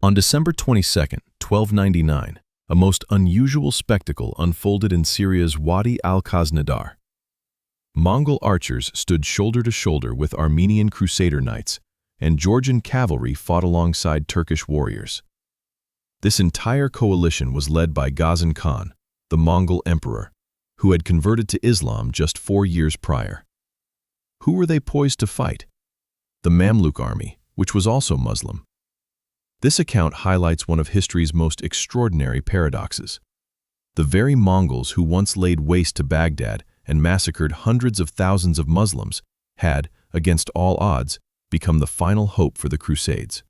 On December 22, 1299, a most unusual spectacle unfolded in Syria's Wadi al-Khaznadar. Mongol archers stood shoulder to shoulder with Armenian Crusader knights, and Georgian cavalry fought alongside Turkish warriors. This entire coalition was led by Ghazan Khan, the Mongol Emperor, who had converted to Islam just 4 years prior. Who were they poised to fight? The Mamluk army, which was also Muslim. This account highlights one of history's most extraordinary paradoxes. The very Mongols who once laid waste to Baghdad and massacred hundreds of thousands of Muslims had, against all odds, become the final hope for the Crusades.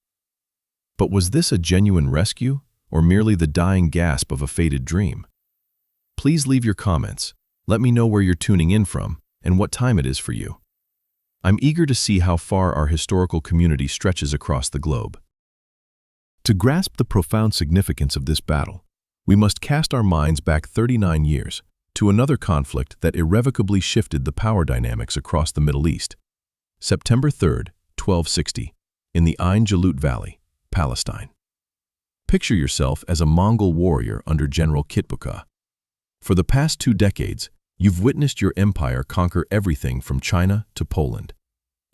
But was this a genuine rescue, or merely the dying gasp of a fated dream? Please leave your comments. Let me know where you're tuning in from and what time it is for you. I'm eager to see how far our historical community stretches across the globe. To grasp the profound significance of this battle, we must cast our minds back 39 years to another conflict that irrevocably shifted the power dynamics across the Middle East. September 3, 1260, in the Ain Jalut Valley, Palestine. Picture yourself as a Mongol warrior under General Kitbuka. For the past 2 decades, you've witnessed your empire conquer everything from China to Poland.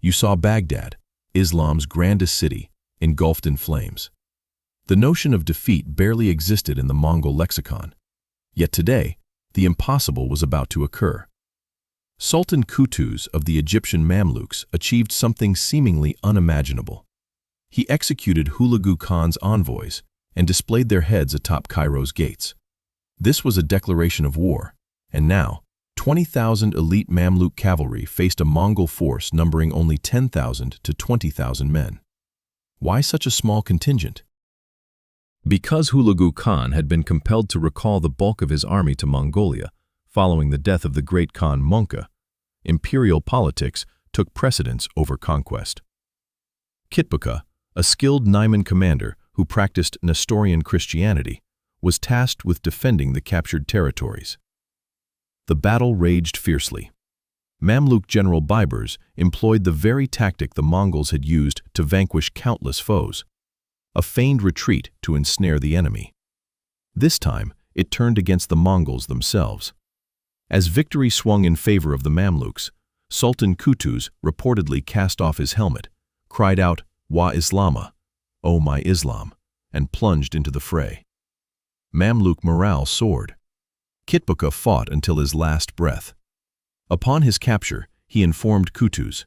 You saw Baghdad, Islam's grandest city, engulfed in flames. The notion of defeat barely existed in the Mongol lexicon. Yet today, the impossible was about to occur. Sultan Qutuz of the Egyptian Mamluks achieved something seemingly unimaginable. He executed Hulagu Khan's envoys and displayed their heads atop Cairo's gates. This was a declaration of war, and now, 20,000 elite Mamluk cavalry faced a Mongol force numbering only 10,000 to 20,000 men. Why such a small contingent? Because Hulagu Khan had been compelled to recall the bulk of his army to Mongolia following the death of the great Khan Monka, imperial politics took precedence over conquest. Kitbuka, a skilled Naiman commander who practiced Nestorian Christianity, was tasked with defending the captured territories. The battle raged fiercely. Mamluk General Baibars employed the very tactic the Mongols had used to vanquish countless foes: a feigned retreat to ensnare the enemy. This time, it turned against the Mongols themselves. As victory swung in favor of the Mamluks, Sultan Qutuz reportedly cast off his helmet, cried out, "Wa Islama," "O my Islam," and plunged into the fray. Mamluk morale soared. Kitbuka fought until his last breath. Upon his capture, he informed Qutuz,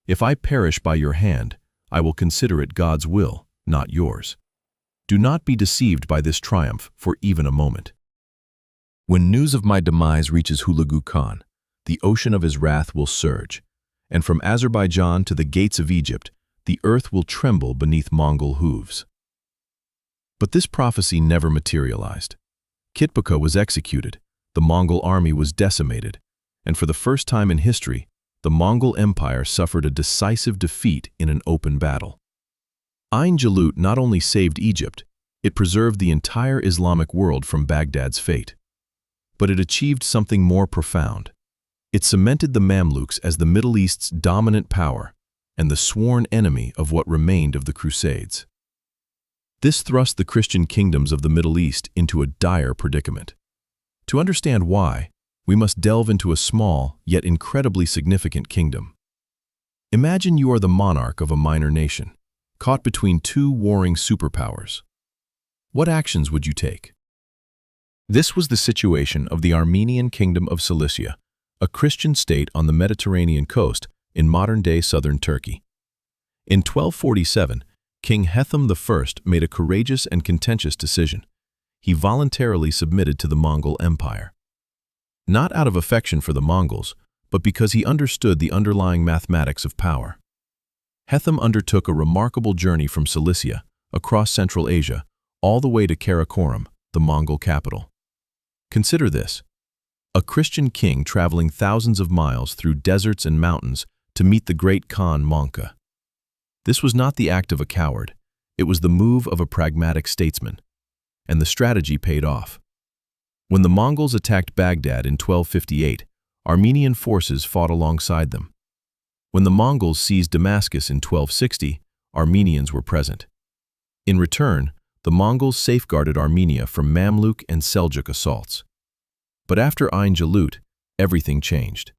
"If I perish by your hand, I will consider it God's will, not yours. Do not be deceived by this triumph for even a moment. When news of my demise reaches Hulagu Khan, the ocean of his wrath will surge, and from Azerbaijan to the gates of Egypt, the earth will tremble beneath Mongol hooves." But this prophecy never materialized. Kitbuka was executed, the Mongol army was decimated, and for the first time in history, the Mongol Empire suffered a decisive defeat in an open battle. Ain Jalut not only saved Egypt, it preserved the entire Islamic world from Baghdad's fate. But it achieved something more profound. It cemented the Mamluks as the Middle East's dominant power and the sworn enemy of what remained of the Crusades. This thrust the Christian kingdoms of the Middle East into a dire predicament. To understand why, we must delve into a small yet incredibly significant kingdom. Imagine you are the monarch of a minor nation, caught between 2 warring superpowers. What actions would you take? This was the situation of the Armenian Kingdom of Cilicia, a Christian state on the Mediterranean coast in modern-day southern Turkey. In 1247, King Hethum I made a courageous and contentious decision. He voluntarily submitted to the Mongol Empire. Not out of affection for the Mongols, but because he understood the underlying mathematics of power. Hethum undertook a remarkable journey from Cilicia, across Central Asia, all the way to Karakorum, the Mongol capital. Consider this: a Christian king traveling thousands of miles through deserts and mountains to meet the great Khan Monka. This was not the act of a coward, it was the move of a pragmatic statesman. And the strategy paid off. When the Mongols attacked Baghdad in 1258, Armenian forces fought alongside them. When the Mongols seized Damascus in 1260, Armenians were present. In return, the Mongols safeguarded Armenia from Mamluk and Seljuk assaults. But after Ain Jalut, everything changed.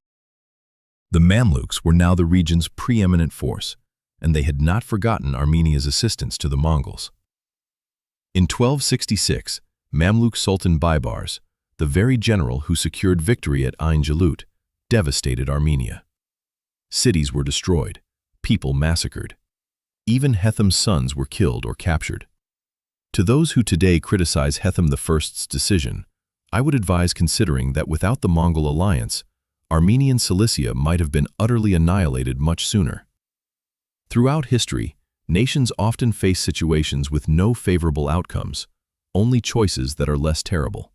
The Mamluks were now the region's preeminent force, and they had not forgotten Armenia's assistance to the Mongols. In 1266, Mamluk Sultan Baybars, the very general who secured victory at Ain Jalut, devastated Armenia. Cities were destroyed, people massacred. Even Hetham's sons were killed or captured. To those who today criticize Hetham I's decision, I would advise considering that without the Mongol alliance, Armenian Cilicia might have been utterly annihilated much sooner. Throughout history, nations often face situations with no favorable outcomes, only choices that are less terrible.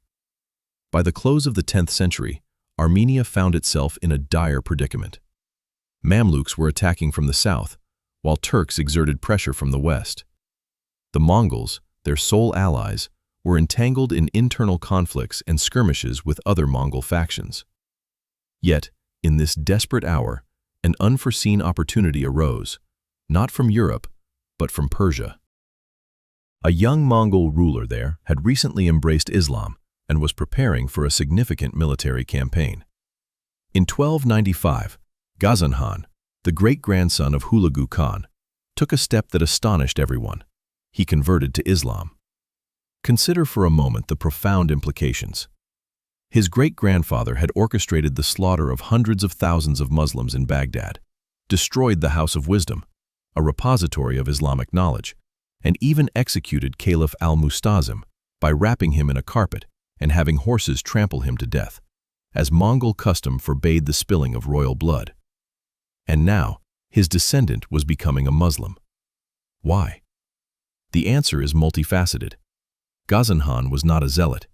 By the close of the 10th century, Armenia found itself in a dire predicament. Mamluks were attacking from the south, while Turks exerted pressure from the west. The Mongols, their sole allies, were entangled in internal conflicts and skirmishes with other Mongol factions. Yet, in this desperate hour, an unforeseen opportunity arose, not from Europe, but from Persia. A young Mongol ruler there had recently embraced Islam and was preparing for a significant military campaign. In 1295, Ghazan Khan, the great-grandson of Hulagu Khan, took a step that astonished everyone. He converted to Islam. Consider for a moment the profound implications. His great-grandfather had orchestrated the slaughter of hundreds of thousands of Muslims in Baghdad, destroyed the House of Wisdom, a repository of Islamic knowledge, and even executed Caliph al-Mustazim by wrapping him in a carpet and having horses trample him to death, as Mongol custom forbade the spilling of royal blood. And now, his descendant was becoming a Muslim. Why? The answer is multifaceted. Ghazan Khan was not a zealot.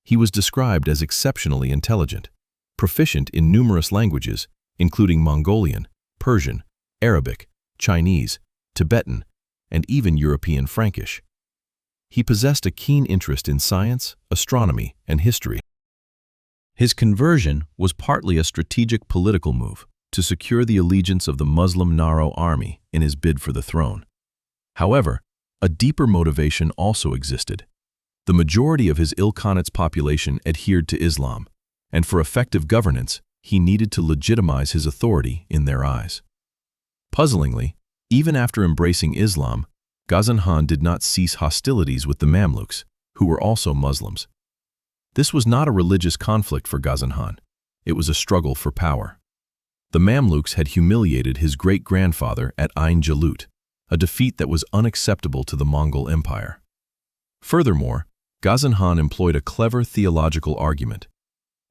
He was described as exceptionally intelligent, proficient in numerous languages, including Mongolian, Persian, Arabic, Chinese, Tibetan, and even European Frankish. He possessed a keen interest in science, astronomy, and history. His conversion was partly a strategic political move to secure the allegiance of the Muslim Naro army in his bid for the throne. However, a deeper motivation also existed. The majority of his Ilkhanate population adhered to Islam, and for effective governance, he needed to legitimize his authority in their eyes. Puzzlingly, even after embracing Islam, Ghazan Khan did not cease hostilities with the Mamluks, who were also Muslims. This was not a religious conflict for Ghazan Khan. It was a struggle for power. The Mamluks had humiliated his great-grandfather at Ain Jalut, a defeat that was unacceptable to the Mongol Empire. Furthermore, Ghazan Khan employed a clever theological argument.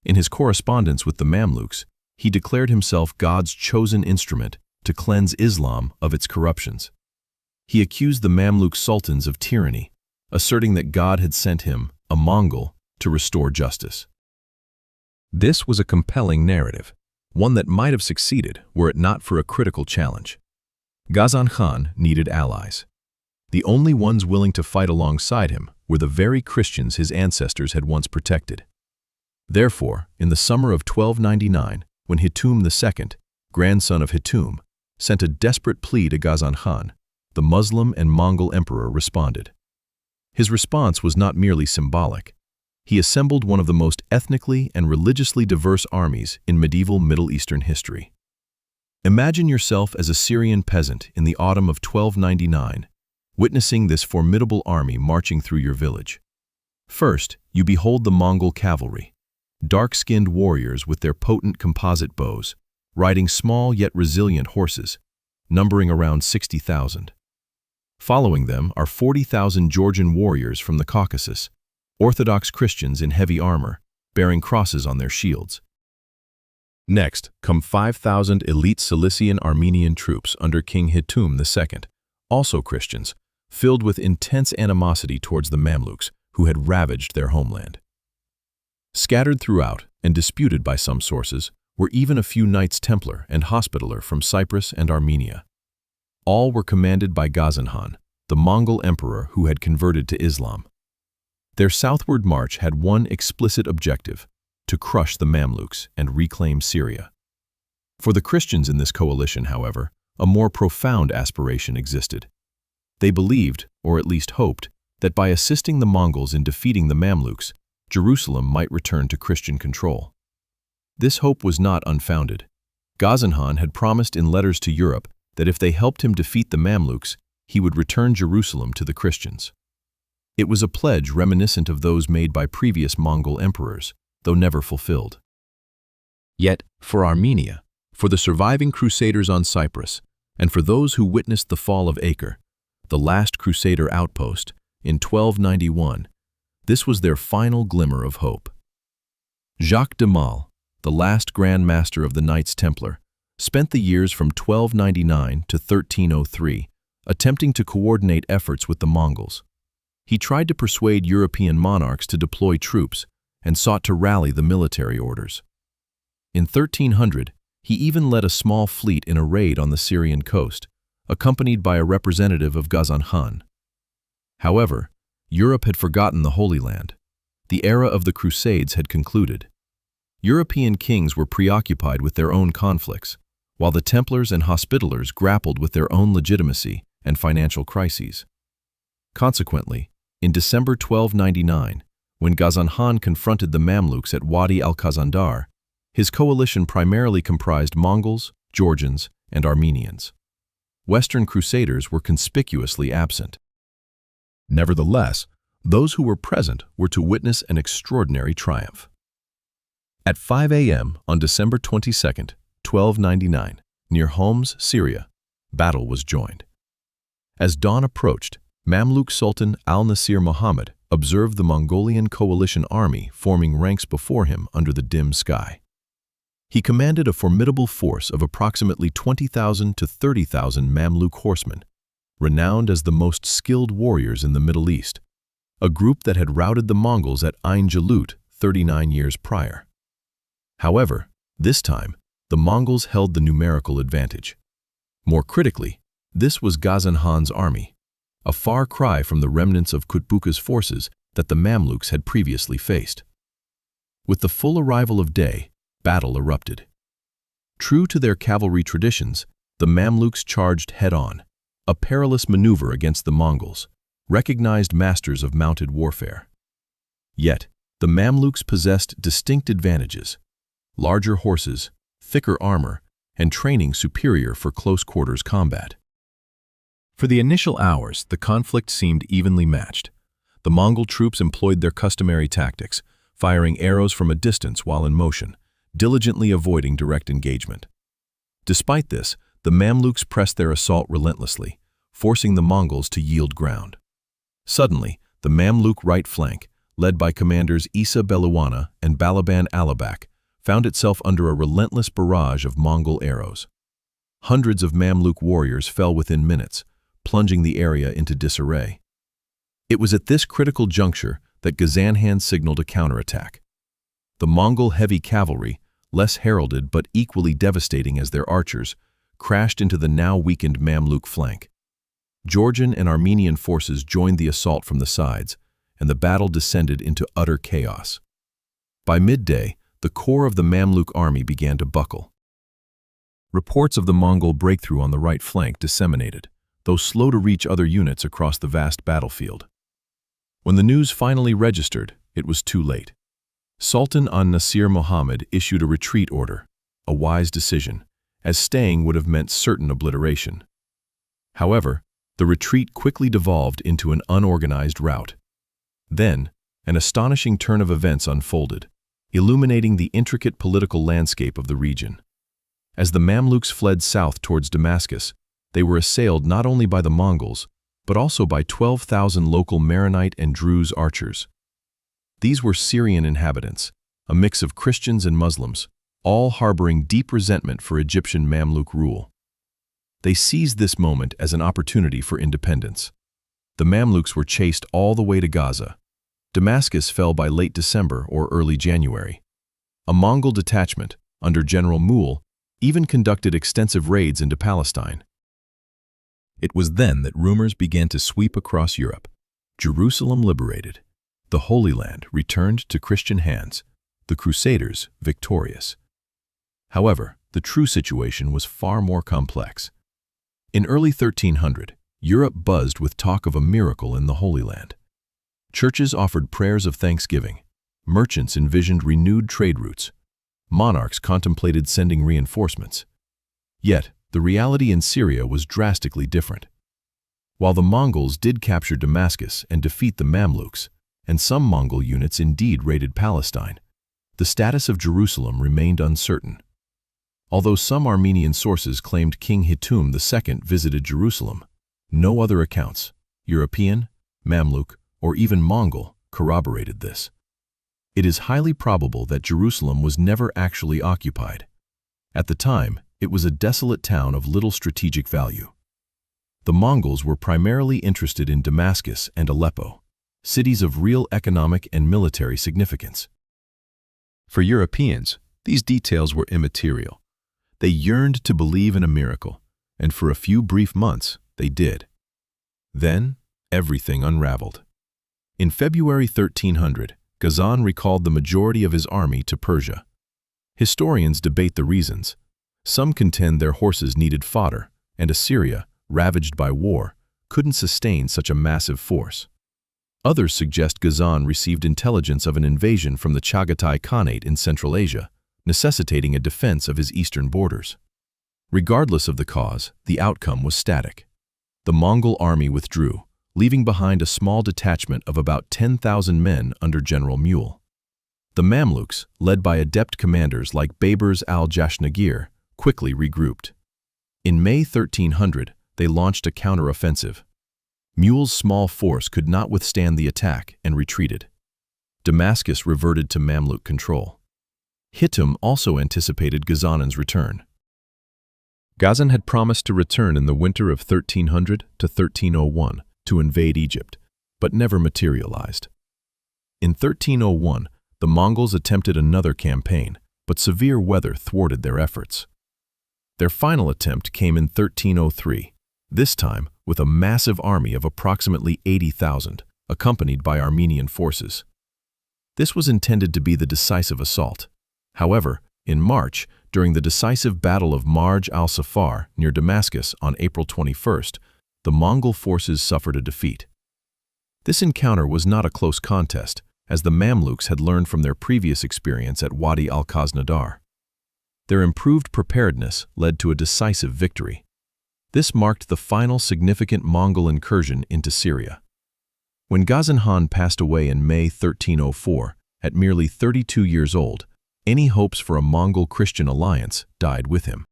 In his correspondence with the Mamluks, he declared himself God's chosen instrument to cleanse Islam of its corruptions. He accused the Mamluk sultans of tyranny, asserting that God had sent him, a Mongol, to restore justice. This was a compelling narrative, one that might have succeeded were it not for a critical challenge. Ghazan Khan needed allies. The only ones willing to fight alongside him were the very Christians his ancestors had once protected. Therefore, in the summer of 1299, when Hitum II, grandson of Hitum, sent a desperate plea to Ghazan Khan, the Muslim and Mongol Emperor responded. His response was not merely symbolic. He assembled one of the most ethnically and religiously diverse armies in medieval Middle Eastern history. Imagine yourself as a Syrian peasant in the autumn of 1299, witnessing this formidable army marching through your village. First, you behold the Mongol cavalry, dark-skinned warriors with their potent composite bows, riding small yet resilient horses, numbering around 60,000. Following them are 40,000 Georgian warriors from the Caucasus, Orthodox Christians in heavy armor, bearing crosses on their shields. Next come 5,000 elite Cilician Armenian troops under King Hitum II, also Christians, filled with intense animosity towards the Mamluks, who had ravaged their homeland. Scattered throughout, and disputed by some sources, were even a few Knights Templar and Hospitaller from Cyprus and Armenia. All were commanded by Ghazan Khan, the Mongol emperor who had converted to Islam. Their southward march had one explicit objective: to crush the Mamluks and reclaim Syria. For the Christians in this coalition, however, a more profound aspiration existed. They believed, or at least hoped, that by assisting the Mongols in defeating the Mamluks, Jerusalem might return to Christian control. This hope was not unfounded. Ghazan Khan had promised in letters to Europe that if they helped him defeat the Mamluks, he would return Jerusalem to the Christians. It was a pledge reminiscent of those made by previous Mongol emperors, though never fulfilled. Yet, for Armenia, for the surviving Crusaders on Cyprus, and for those who witnessed the fall of Acre, the last Crusader outpost, in 1291, this was their final glimmer of hope. Jacques de Malle, the last Grand Master of the Knights Templar, spent the years from 1299 to 1303 attempting to coordinate efforts with the Mongols. He tried to persuade European monarchs to deploy troops and sought to rally the military orders. In 1300, he even led a small fleet in a raid on the Syrian coast, accompanied by a representative of Ghazan Khan. However, Europe had forgotten the Holy Land. The era of the Crusades had concluded. European kings were preoccupied with their own conflicts, while the Templars and Hospitallers grappled with their own legitimacy and financial crises. Consequently, in December 1299, when Ghazan Khan confronted the Mamluks at Wadi al-Khaznadar, his coalition primarily comprised Mongols, Georgians, and Armenians. Western Crusaders were conspicuously absent. Nevertheless, those who were present were to witness an extraordinary triumph. At 5 a.m. on December 22, 1299, near Homs, Syria, battle was joined. As dawn approached, Mamluk Sultan al-Nasir Muhammad observed the Mongolian coalition army forming ranks before him under the dim sky. He commanded a formidable force of approximately 20,000 to 30,000 Mamluk horsemen, renowned as the most skilled warriors in the Middle East, a group that had routed the Mongols at Ain Jalut 39 years prior. However, this time, the Mongols held the numerical advantage. More critically, this was Ghazan Khan's army, a far cry from the remnants of Kutbuka's forces that the Mamluks had previously faced. With the full arrival of day, battle erupted. True to their cavalry traditions, the Mamluks charged head-on, a perilous maneuver against the Mongols, recognized masters of mounted warfare. Yet, the Mamluks possessed distinct advantages: larger horses, thicker armor, and training superior for close-quarters combat. For the initial hours, the conflict seemed evenly matched. The Mongol troops employed their customary tactics, firing arrows from a distance while in motion, diligently avoiding direct engagement. Despite this, the Mamluks pressed their assault relentlessly, forcing the Mongols to yield ground. Suddenly, the Mamluk right flank, led by commanders Isa Beluwana and Balaban Alabak, found itself under a relentless barrage of Mongol arrows. Hundreds of Mamluk warriors fell within minutes, plunging the area into disarray. It was at this critical juncture that Ghazan Khan signaled a counterattack. The Mongol heavy cavalry, less heralded but equally devastating as their archers, crashed into the now weakened Mamluk flank. Georgian and Armenian forces joined the assault from the sides, and the battle descended into utter chaos. By midday, the core of the Mamluk army began to buckle. Reports of the Mongol breakthrough on the right flank disseminated, though slow to reach other units across the vast battlefield. When the news finally registered, it was too late. Sultan al-Nasir Muhammad issued a retreat order, a wise decision, as staying would have meant certain obliteration. However, the retreat quickly devolved into an unorganized rout. Then, an astonishing turn of events unfolded, illuminating the intricate political landscape of the region. As the Mamluks fled south towards Damascus, they were assailed not only by the Mongols, but also by 12,000 local Maronite and Druze archers. These were Syrian inhabitants, a mix of Christians and Muslims, all harboring deep resentment for Egyptian Mamluk rule. They seized this moment as an opportunity for independence. The Mamluks were chased all the way to Gaza. Damascus fell by late December or early January. A Mongol detachment, under General Muhl, even conducted extensive raids into Palestine. It was then that rumors began to sweep across Europe. Jerusalem liberated. The Holy Land returned to Christian hands, the Crusaders victorious. However, the true situation was far more complex. In early 1300, Europe buzzed with talk of a miracle in the Holy Land. Churches offered prayers of thanksgiving. Merchants envisioned renewed trade routes. Monarchs contemplated sending reinforcements. Yet, the reality in Syria was drastically different. While the Mongols did capture Damascus and defeat the Mamluks, and some Mongol units indeed raided Palestine, the status of Jerusalem remained uncertain. Although some Armenian sources claimed King Hitum II visited Jerusalem, no other accounts, European, Mamluk, or even Mongol, corroborated this. It is highly probable that Jerusalem was never actually occupied. At the time, it was a desolate town of little strategic value. The Mongols were primarily interested in Damascus and Aleppo, cities of real economic and military significance. For Europeans, these details were immaterial. They yearned to believe in a miracle, and for a few brief months, they did. Then, everything unraveled. In February 1300, Ghazan recalled the majority of his army to Persia. Historians debate the reasons. Some contend their horses needed fodder, and Assyria, ravaged by war, couldn't sustain such a massive force. Others suggest Ghazan received intelligence of an invasion from the Chagatai Khanate in Central Asia, necessitating a defense of his eastern borders. Regardless of the cause, the outcome was static. The Mongol army withdrew, leaving behind a small detachment of about 10,000 men under General Mule. The Mamluks, led by adept commanders like Baburs al-Jashnagir, quickly regrouped. In May 1300, they launched a counteroffensive. Mule's small force could not withstand the attack and retreated. Damascus reverted to Mamluk control. Hitum also anticipated Ghazan's return. Ghazan had promised to return in the winter of 1300 to 1301 to invade Egypt, but never materialized. In 1301, the Mongols attempted another campaign, but severe weather thwarted their efforts. Their final attempt came in 1303, this time with a massive army of approximately 80,000, accompanied by Armenian forces. This was intended to be the decisive assault. However, in March, during the decisive Battle of Marj al-Safar near Damascus on April 21st, the Mongol forces suffered a defeat. This encounter was not a close contest, as the Mamluks had learned from their previous experience at Wadi al-Khaznadar. Their improved preparedness led to a decisive victory. This marked the final significant Mongol incursion into Syria. When Ghazan Khan passed away in May 1304, at merely 32 years old, any hopes for a Mongol-Christian alliance died with him.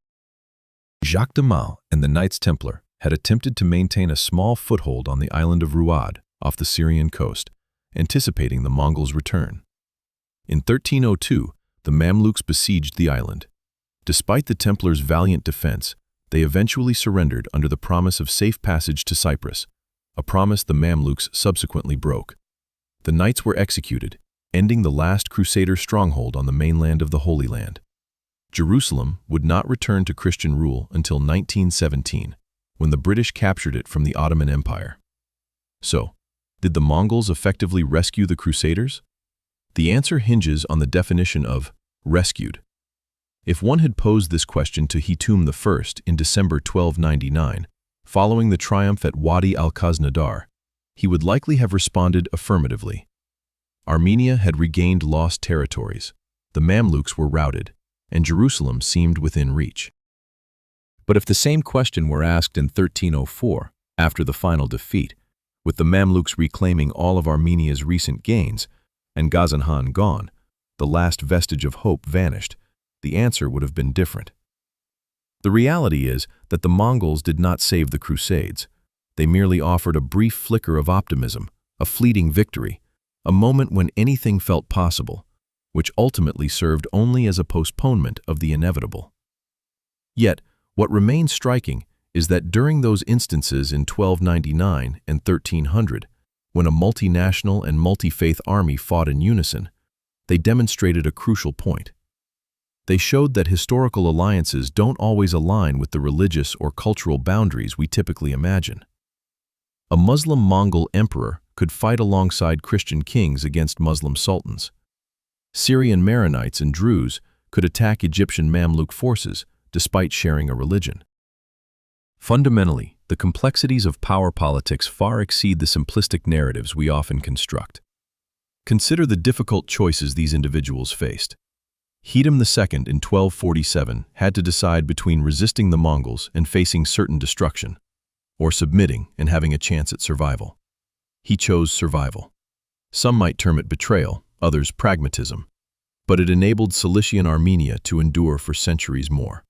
Jacques de Mal and the Knights Templar had attempted to maintain a small foothold on the island of Ruad off the Syrian coast, anticipating the Mongols' return. In 1302, the Mamluks besieged the island. Despite the Templars' valiant defense, they eventually surrendered under the promise of safe passage to Cyprus, a promise the Mamluks subsequently broke. The knights were executed, ending the last Crusader stronghold on the mainland of the Holy Land. Jerusalem would not return to Christian rule until 1917, when the British captured it from the Ottoman Empire. So, did the Mongols effectively rescue the Crusaders? The answer hinges on the definition of rescued. If one had posed this question to Hitum I in December 1299, following the triumph at Wadi al-Khaznadar, he would likely have responded affirmatively. Armenia had regained lost territories, the Mamluks were routed, and Jerusalem seemed within reach. But if the same question were asked in 1304, after the final defeat, with the Mamluks reclaiming all of Armenia's recent gains, and Ghazan Khan gone, the last vestige of hope vanished, the answer would have been different. The reality is that the Mongols did not save the Crusades. They merely offered a brief flicker of optimism, a fleeting victory, a moment when anything felt possible, which ultimately served only as a postponement of the inevitable. Yet, what remains striking is that during those instances in 1299 and 1300, when a multinational and multi-faith army fought in unison, they demonstrated a crucial point. They showed that historical alliances don't always align with the religious or cultural boundaries we typically imagine. A Muslim Mongol emperor could fight alongside Christian kings against Muslim sultans. Syrian Maronites and Druze could attack Egyptian Mamluk forces despite sharing a religion. Fundamentally, the complexities of power politics far exceed the simplistic narratives we often construct. Consider the difficult choices these individuals faced. Hitam II in 1247 had to decide between resisting the Mongols and facing certain destruction, or submitting and having a chance at survival. He chose survival. Some might term it betrayal, others pragmatism, but it enabled Cilician Armenia to endure for centuries more.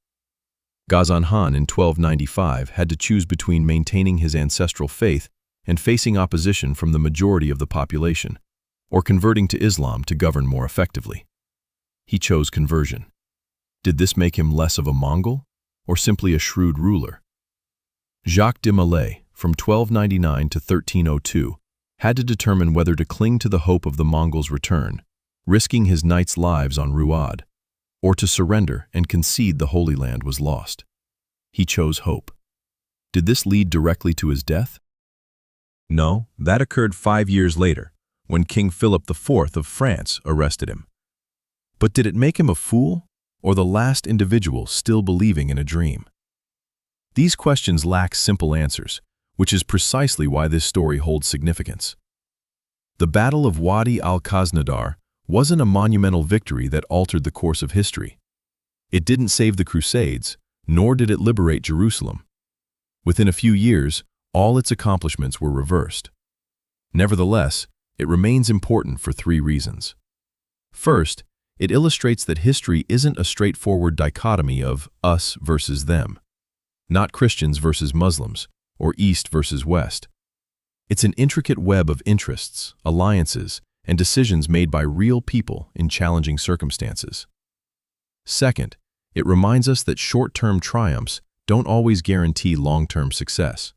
Ghazan Khan in 1295 had to choose between maintaining his ancestral faith and facing opposition from the majority of the population, or converting to Islam to govern more effectively. He chose conversion. Did this make him less of a Mongol, or simply a shrewd ruler? Jacques de Molay, from 1299 to 1302, had to determine whether to cling to the hope of the Mongols' return, risking his knights' lives on Ruad, or to surrender and concede the Holy Land was lost. He chose hope. Did this lead directly to his death? No, that occurred 5 years later, when King Philip IV of France arrested him. But did it make him a fool, or the last individual still believing in a dream? These questions lack simple answers, which is precisely why this story holds significance. The Battle of Wadi al-Khaznadar wasn't a monumental victory that altered the course of history. It didn't save the Crusades, nor did it liberate Jerusalem. Within a few years, all its accomplishments were reversed. Nevertheless, it remains important for 3 reasons. First, it illustrates that history isn't a straightforward dichotomy of us versus them, not Christians versus Muslims, or East versus West. It's an intricate web of interests, alliances, and decisions made by real people in challenging circumstances. Second, it reminds us that short-term triumphs don't always guarantee long-term success.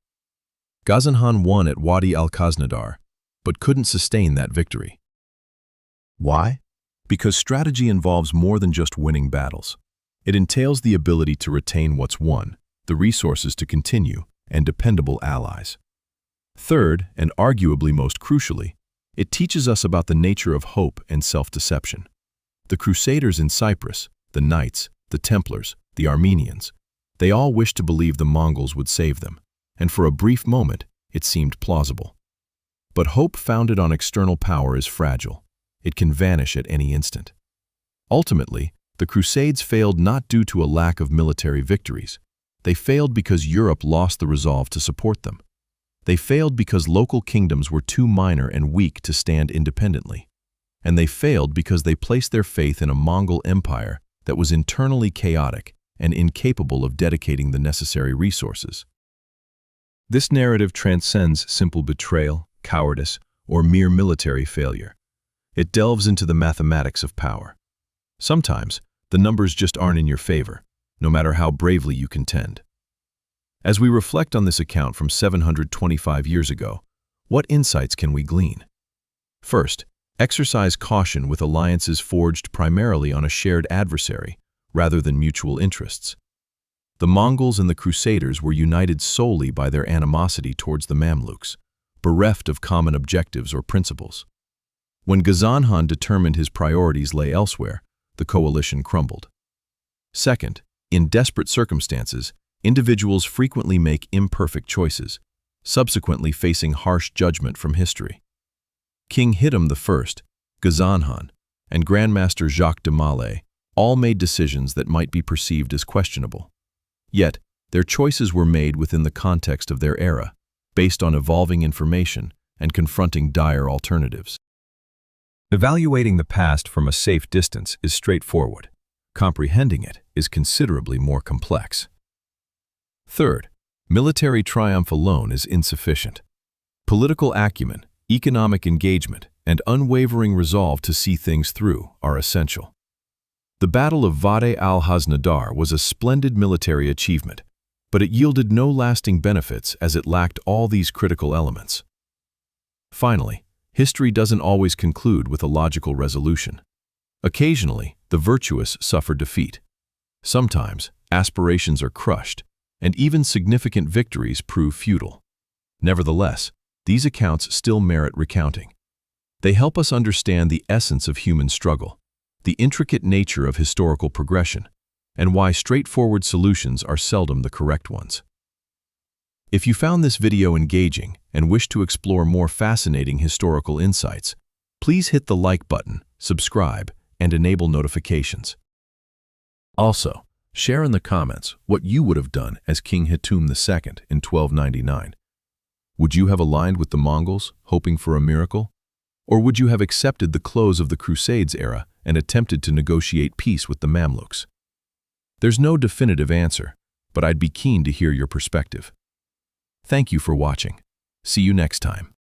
Ghazan Khan won at Wadi al-Khaznadar, but couldn't sustain that victory. Why? Because strategy involves more than just winning battles. It entails the ability to retain what's won, the resources to continue, and dependable allies. Third, and arguably most crucially, it teaches us about the nature of hope and self-deception. The Crusaders in Cyprus, the Knights, the Templars, the Armenians, they all wished to believe the Mongols would save them, and for a brief moment, it seemed plausible. But hope founded on external power is fragile. It can vanish at any instant. Ultimately, the Crusades failed not due to a lack of military victories. They failed because Europe lost the resolve to support them. They failed because local kingdoms were too minor and weak to stand independently. And they failed because they placed their faith in a Mongol Empire that was internally chaotic and incapable of dedicating the necessary resources. This narrative transcends simple betrayal, cowardice, or mere military failure. It delves into the mathematics of power. Sometimes, the numbers just aren't in your favor, no matter how bravely you contend. As we reflect on this account from 725 years ago, what insights can we glean? First, exercise caution with alliances forged primarily on a shared adversary, rather than mutual interests. The Mongols and the Crusaders were united solely by their animosity towards the Mamluks, bereft of common objectives or principles. When Ghazan Khan determined his priorities lay elsewhere, the coalition crumbled. Second, in desperate circumstances, individuals frequently make imperfect choices, subsequently facing harsh judgment from history. King Hitam I, Ghazan Khan, and Grandmaster Jacques de Molay all made decisions that might be perceived as questionable. Yet, their choices were made within the context of their era, based on evolving information and confronting dire alternatives. Evaluating the past from a safe distance is straightforward. Comprehending it is considerably more complex. Third, military triumph alone is insufficient. Political acumen, economic engagement, and unwavering resolve to see things through are essential. The Battle of Wadi al-Khaznadar was a splendid military achievement, but it yielded no lasting benefits as it lacked all these critical elements. Finally, history doesn't always conclude with a logical resolution. Occasionally, the virtuous suffer defeat. Sometimes, aspirations are crushed, and even significant victories prove futile. Nevertheless, these accounts still merit recounting. They help us understand the essence of human struggle, the intricate nature of historical progression, and why straightforward solutions are seldom the correct ones. If you found this video engaging and wish to explore more fascinating historical insights, please hit the like button, subscribe, and enable notifications. Also, share in the comments what you would have done as King Hitum II in 1299. Would you have aligned with the Mongols, hoping for a miracle? Or would you have accepted the close of the Crusades era and attempted to negotiate peace with the Mamluks? There's no definitive answer, but I'd be keen to hear your perspective. Thank you for watching. See you next time.